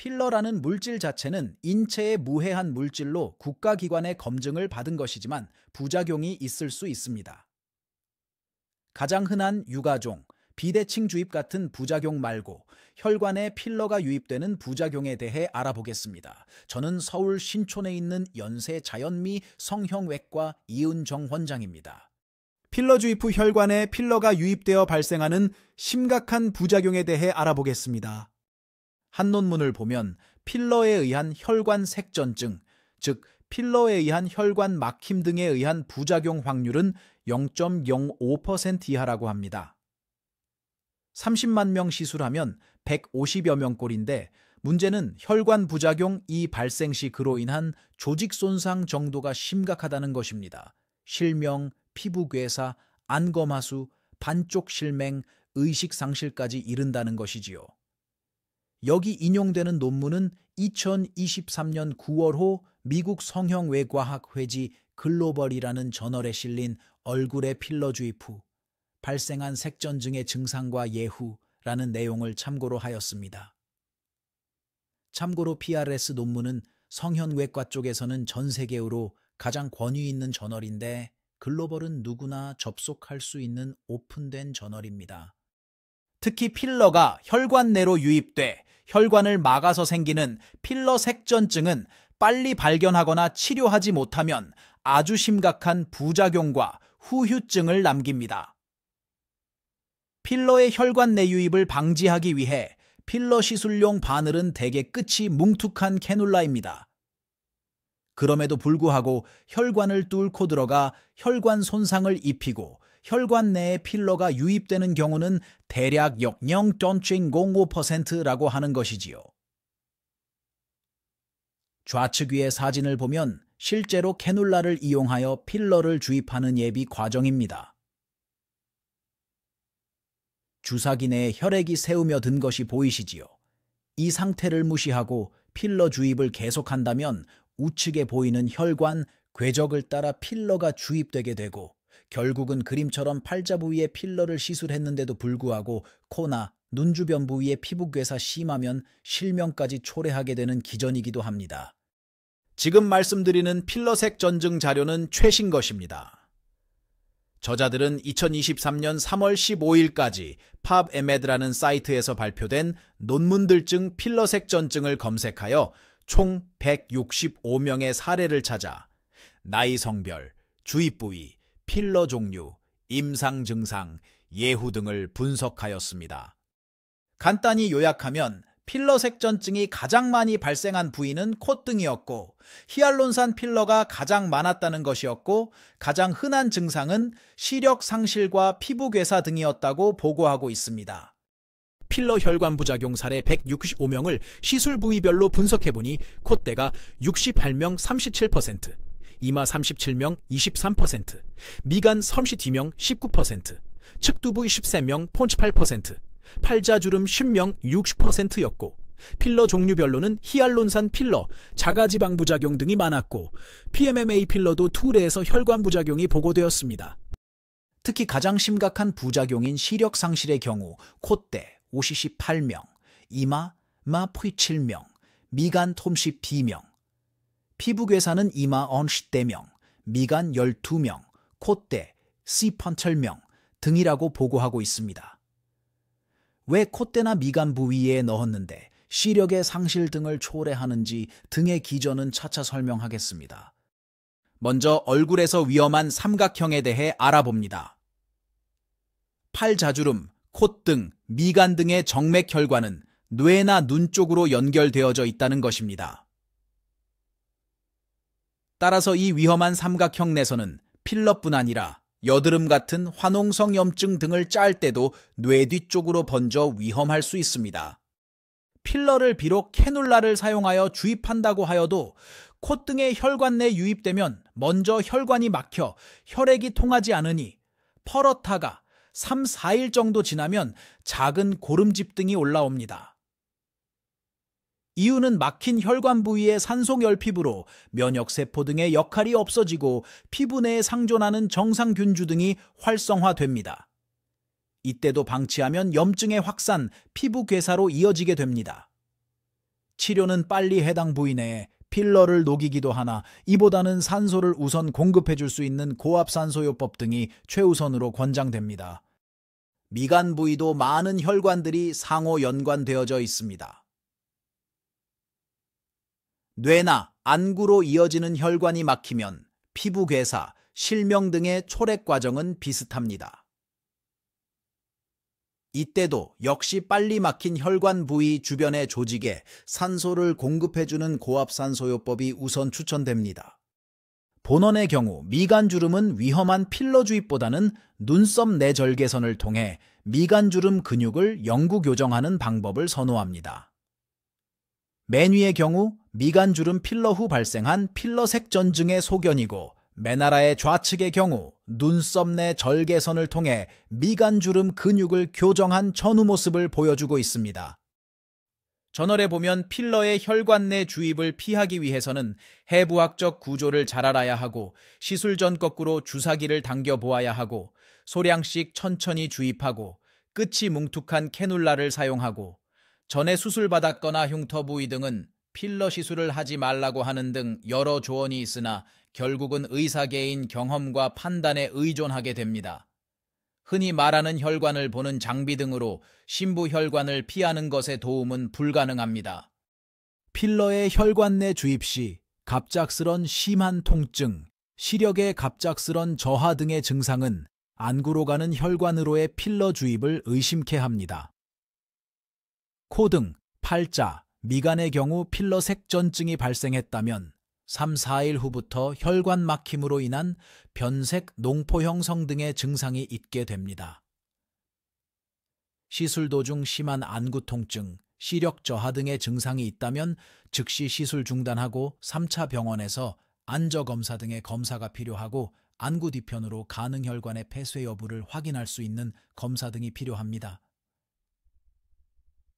필러라는 물질 자체는 인체에 무해한 물질로 국가기관의 검증을 받은 것이지만 부작용이 있을 수 있습니다. 가장 흔한 유가종, 비대칭 주입 같은 부작용 말고 혈관에 필러가 유입되는 부작용에 대해 알아보겠습니다. 저는 서울 신촌에 있는 연세자연미 성형외과 이은정 원장입니다. 필러 주입 후 혈관에 필러가 유입되어 발생하는 심각한 부작용에 대해 알아보겠습니다. 한 논문을 보면 필러에 의한 혈관 색전증, 즉 필러에 의한 혈관 막힘 등에 의한 부작용 확률은 0.05% 이하라고 합니다. 30만 명 시술하면 150여 명 꼴인데 문제는 혈관 부작용 이 발생 시 그로 인한 조직 손상 정도가 심각하다는 것입니다. 실명, 피부괴사, 안검하수, 반쪽 실맹, 의식 상실까지 이른다는 것이지요. 여기 인용되는 논문은 2023년 9월호 미국 성형외과학 회지 글로벌이라는 저널에 실린 얼굴에 필러 주입 후 발생한 색전증의 증상과 예후라는 내용을 참고로 하였습니다. 참고로 PRS 논문은 성형외과 쪽에서는 전 세계로 가장 권위 있는 저널인데 글로벌은 누구나 접속할 수 있는 오픈된 저널입니다. 특히 필러가 혈관 내로 유입돼 혈관을 막아서 생기는 필러 색전증은 빨리 발견하거나 치료하지 못하면 아주 심각한 부작용과 후유증을 남깁니다. 필러의 혈관 내유입을 방지하기 위해 필러 시술용 바늘은 대개 끝이 뭉툭한 캐놀라입니다. 그럼에도 불구하고 혈관을 뚫고 들어가 혈관 손상을 입히고 혈관 내에 필러가 유입되는 경우는 대략 0.05%라고 하는 것이지요. 좌측 위의 사진을 보면 실제로 캐놀라를 이용하여 필러를 주입하는 예비 과정입니다. 주사기 내에 혈액이 새우며 든 것이 보이시지요. 이 상태를 무시하고 필러 주입을 계속한다면 우측에 보이는 혈관, 궤적을 따라 필러가 주입되게 되고 결국은 그림처럼 팔자 부위에 필러를 시술했는데도 불구하고 코나 눈 주변 부위에 피부괴사 심하면 실명까지 초래하게 되는 기전이기도 합니다. 지금 말씀드리는 필러색 전증 자료는 최신 것입니다. 저자들은 2023년 3월 15일까지 PubMed라는 사이트에서 발표된 논문들 중 필러색 전증을 검색하여 총 165명의 사례를 찾아 나이, 성별, 주입 부위, 필러 종류, 임상 증상, 예후 등을 분석하였습니다. 간단히 요약하면 필러 색전증이 가장 많이 발생한 부위는 콧등이었고 히알론산 필러가 가장 많았다는 것이었고 가장 흔한 증상은 시력 상실과 피부괴사 등이었다고 보고하고 있습니다. 필러 혈관 부작용 사례 165명을 시술 부위별로 분석해보니 콧대가 68명 37%, 이마 37명 23%, 미간 32명 19%, 측두부위 13명 8%, 팔자주름 10명 60%였고 필러 종류별로는 히알론산 필러, 자가지방 부작용 등이 많았고 PMMA 필러도 2례에서 혈관 부작용이 보고되었습니다. 특히 가장 심각한 부작용인 시력 상실의 경우 콧대 58명, 이마 마푸이 7명, 미간 톰시 B명, 피부괴사는 이마 언시 4명, 미간 12명, 콧대 C8명 등이라고 보고하고 있습니다. 왜 콧대나 미간 부위에 넣었는데 시력의 상실 등을 초래하는지 등의 기전은 차차 설명하겠습니다. 먼저 얼굴에서 위험한 삼각형에 대해 알아봅니다. 팔자주름, 콧등, 미간 등의 정맥혈관은 뇌나 눈 쪽으로 연결되어져 있다는 것입니다. 따라서 이 위험한 삼각형 내서는 필러뿐 아니라 여드름 같은 화농성 염증 등을 짤 때도 뇌 뒤쪽으로 번져 위험할 수 있습니다. 필러를 비록 캐놀라를 사용하여 주입한다고 하여도 콧등의 혈관 내 유입되면 먼저 혈관이 막혀 혈액이 통하지 않으니 퍼렇다가 3, 4일 정도 지나면 작은 고름집 등이 올라옵니다. 이유는 막힌 혈관 부위의 산소결핍으로 면역세포 등의 역할이 없어지고 피부 내에 상존하는 정상균주 등이 활성화됩니다. 이때도 방치하면 염증의 확산, 피부괴사로 이어지게 됩니다. 치료는 빨리 해당 부위 내에 필러를 녹이기도 하나 이보다는 산소를 우선 공급해 줄 수 있는 고압산소요법 등이 최우선으로 권장됩니다. 미간 부위도 많은 혈관들이 상호 연관되어져 있습니다. 뇌나 안구로 이어지는 혈관이 막히면 피부 괴사, 실명 등의 초래 과정은 비슷합니다. 이때도 역시 빨리 막힌 혈관 부위 주변의 조직에 산소를 공급해주는 고압산소요법이 우선 추천됩니다. 본원의 경우 미간주름은 위험한 필러 주입보다는 눈썹 내절개선을 통해 미간주름 근육을 영구 교정하는 방법을 선호합니다. 맨위의 경우 미간주름 필러 후 발생한 필러 색전증의 소견이고 메나라의 좌측의 경우 눈썹 내 절개선을 통해 미간주름 근육을 교정한 전후 모습을 보여주고 있습니다. 저널에 보면 필러의 혈관 내 주입을 피하기 위해서는 해부학적 구조를 잘 알아야 하고 시술 전 거꾸로 주사기를 당겨 보아야 하고 소량씩 천천히 주입하고 끝이 뭉툭한 캐눌라를 사용하고 전에 수술받았거나 흉터 부위 등은 필러 시술을 하지 말라고 하는 등 여러 조언이 있으나 결국은 의사계인 경험과 판단에 의존하게 됩니다. 흔히 말하는 혈관을 보는 장비 등으로 심부 혈관을 피하는 것에 도움은 불가능합니다. 필러의 혈관 내 주입 시 갑작스런 심한 통증, 시력의 갑작스런 저하 등의 증상은 안구로 가는 혈관으로의 필러 주입을 의심케 합니다. 코 등, 팔자, 미간의 경우 필러 색전증이 발생했다면 3, 4일 후부터 혈관 막힘으로 인한 변색, 농포 형성 등의 증상이 있게 됩니다. 시술 도중 심한 안구 통증, 시력 저하 등의 증상이 있다면 즉시 시술 중단하고 3차 병원에서 안저검사 등의 검사가 필요하고 안구 뒤편으로 가능혈관의 폐쇄 여부를 확인할 수 있는 검사 등이 필요합니다.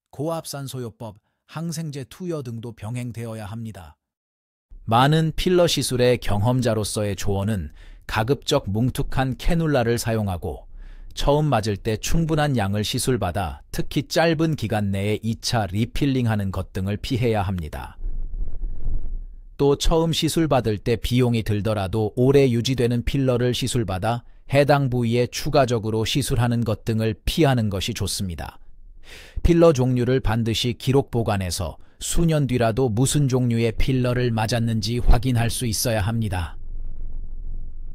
고압산소요법, 항생제 투여 등도 병행되어야 합니다. 많은 필러 시술의 경험자로서의 조언은 가급적 뭉툭한 캐눌라를 사용하고 처음 맞을 때 충분한 양을 시술받아 특히 짧은 기간 내에 2차 리필링하는 것 등을 피해야 합니다. 또 처음 시술받을 때 비용이 들더라도 오래 유지되는 필러를 시술받아 해당 부위에 추가적으로 시술하는 것 등을 피하는 것이 좋습니다. 필러 종류를 반드시 기록 보관해서 수년 뒤라도 무슨 종류의 필러를 맞았는지 확인할 수 있어야 합니다.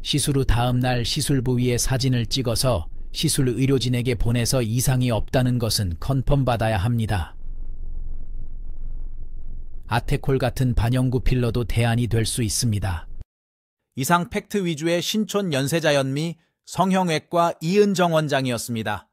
시술 후 다음 날 시술 부위의 사진을 찍어서 시술 의료진에게 보내서 이상이 없다는 것은 컨펌 받아야 합니다. 아테콜 같은 반영구 필러도 대안이 될 수 있습니다. 이상 팩트 위주의 신촌 연세자연미 성형외과 이은정 원장이었습니다.